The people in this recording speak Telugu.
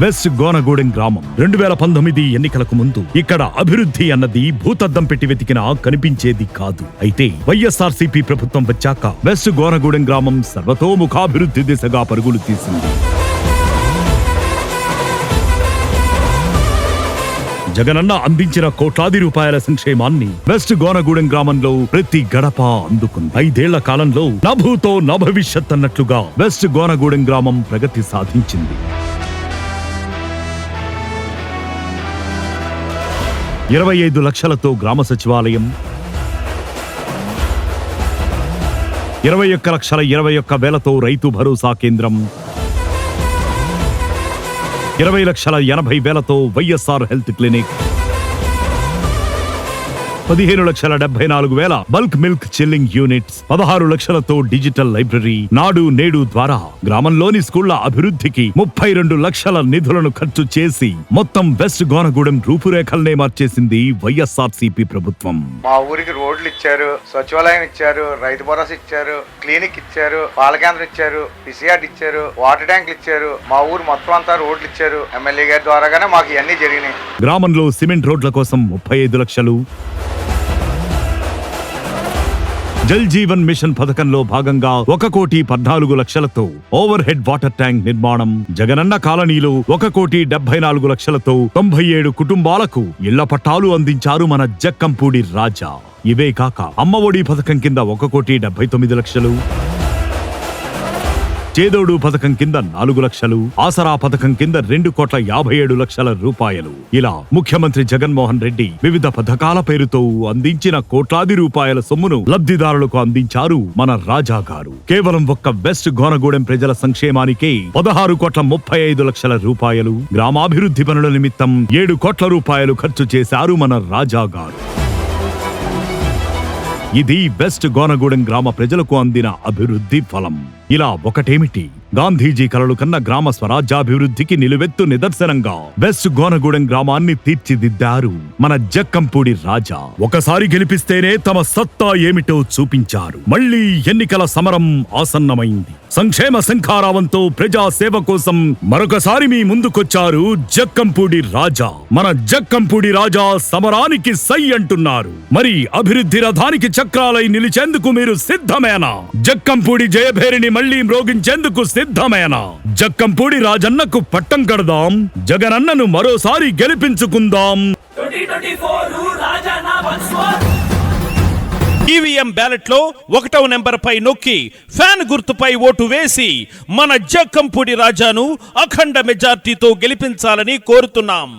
వెస్ట్ గోనగూడెం గ్రామం 2019 ఎన్నికలకు ముందు ఇక్కడ అభివృద్ధి అన్నది భూతద్దం పెట్టి వెతికినా కనిపించేది కాదు. అయితే వైఎస్ఆర్సీపీ ప్రభుత్వం వచ్చాక వెస్ట్ గోనగూడెం గ్రామం సర్వతోముఖాభివృద్ధి దిశగా పరుగులు తీసింది. జగనన్న అందించిన కోట్లాది రూపాయల సంక్షేమాన్ని వెస్ట్ గోనగూడెం గ్రామంలో ప్రతి గడప అందుకుంది. 5 ఏళ్ల కాలంలో నభూతో నభవిష్యత్ అన్నట్లుగా వెస్ట్ గోనగూడెం గ్రామం ప్రగతి సాధించింది. 25 లక్షలతో గ్రామ సచివాలయం, 21,21,000తో రైతు భరోసా కేంద్రం, 20,80,000తో YSR health clinic, 15,74,000 bulk milk chilling units, 16 లక్షలతో డిజిటల్ లైబ్రరీ, నాడు నేడు ద్వారా గ్రామంలోని స్కూళ్ల అభివృద్ధికి 32 లక్షల నిధులను ఖర్చు చేసి మొత్తం వెస్ట్ గోనగూడెం రూపురేఖల్నే మార్చేసింది వైఎస్ఆర్సీపీ ప్రభుత్వం. మా ఊరికి రోడ్లు ఇచ్చారు, సచివాలయం ఇచ్చారు, రైతు భరోసా ఇచ్చారు, క్లినిక్ ఇచ్చారు, పాల కేంద్రం ఇచ్చారు, పిసిఆర్ ఇచ్చారు, వాటర్ ట్యాంకులు ఇచ్చారు. మా ఊరు మొత్తం అంతా రోడ్లు ఇచ్చారు. ఎమ్మెల్యే గారి ద్వారాగానే మాకు ఇవన్నీ జరిగినాయి. గ్రామంలో సిమెంట్ రోడ్ల కోసం 35 లక్షలు, జల్ జీవన్ మిషన్ పథకంలో భాగంగా 1,14,00,000తో ఓవర్ హెడ్ వాటర్ ట్యాంక్ నిర్మాణం, జగనన్న కాలనీలో 1,74,00,000తో 97 కుటుంబాలకు ఇళ్ల పట్టాలు అందించారు మన జక్కంపూడి రాజా. ఇవే కాక అమ్మఒడి పథకం కింద 1,79,00,000, చేదోడు పథకం కింద 4 లక్షలు, ఆసరా పథకం కింద 2,57,00,000 రూపాయలు. ఇలా ముఖ్యమంత్రి జగన్మోహన్ రెడ్డి వివిధ పథకాల పేరుతో అందించిన కోట్లాది రూపాయల సొమ్మును లబ్ధిదారులకు అందించారు మన రాజా గారు. కేవలం ఒక్క వెస్ట్ గోనగూడెం ప్రజల సంక్షేమానికే 16,35,00,000 రూపాయలు, గ్రామాభివృద్ధి పనుల నిమిత్తం 7 కోట్ల రూపాయలు ఖర్చు చేశారు మన రాజా గారు. ఇది వెస్ట్ గోనగూడెం గ్రామ ప్రజలకు అందిన అభివృద్ధి ఫలం. ఇలా ఒకటేమిటి, గాంధీజీ కలలు కన్న గ్రామ స్వరాజ్యాభివృద్ధికి నిలువెత్తు నిదర్శనంగా వెస్ట్ గోనగూడెం గ్రామాన్ని తీర్చిదిద్దారు మన జక్కంపూడి రాజా. ఒకసారి గెలిపిస్తేనే తమ సత్తా ఏమిటో చూపించారు. మళ్లీ ఎన్నికల సమరం ఆసన్నమైంది. సంక్షేమ శంఖారావంతో ప్రజా సేవ కోసం మరొకసారి మీ ముందుకొచ్చారు జక్కంపూడి రాజా. మన జక్కంపూడి రాజా సమరానికి సై అంటున్నారు. మరి అభివృద్ధి రథానికి చక్రాలై నిలిచేందుకు మీరు సిద్ధమేనా? జక్కంపూడి జయభేరిని మళ్లీ మ్రోగించేందుకు సిద్ధమేనా? జక్కంపూడి రాజన్నకు పట్టం కడదాం, జగనన్నను మరోసారి గెలిపించుకుందాం. ఈవీఎం బ్యాలెట్ లో 1వ నెంబర్ పై నొక్కి ఫ్యాన్ గుర్తుపై ఓటు వేసి మన జక్కంపూడి రాజాను అఖండ మెజార్టీతో గెలిపించాలని కోరుతున్నాం.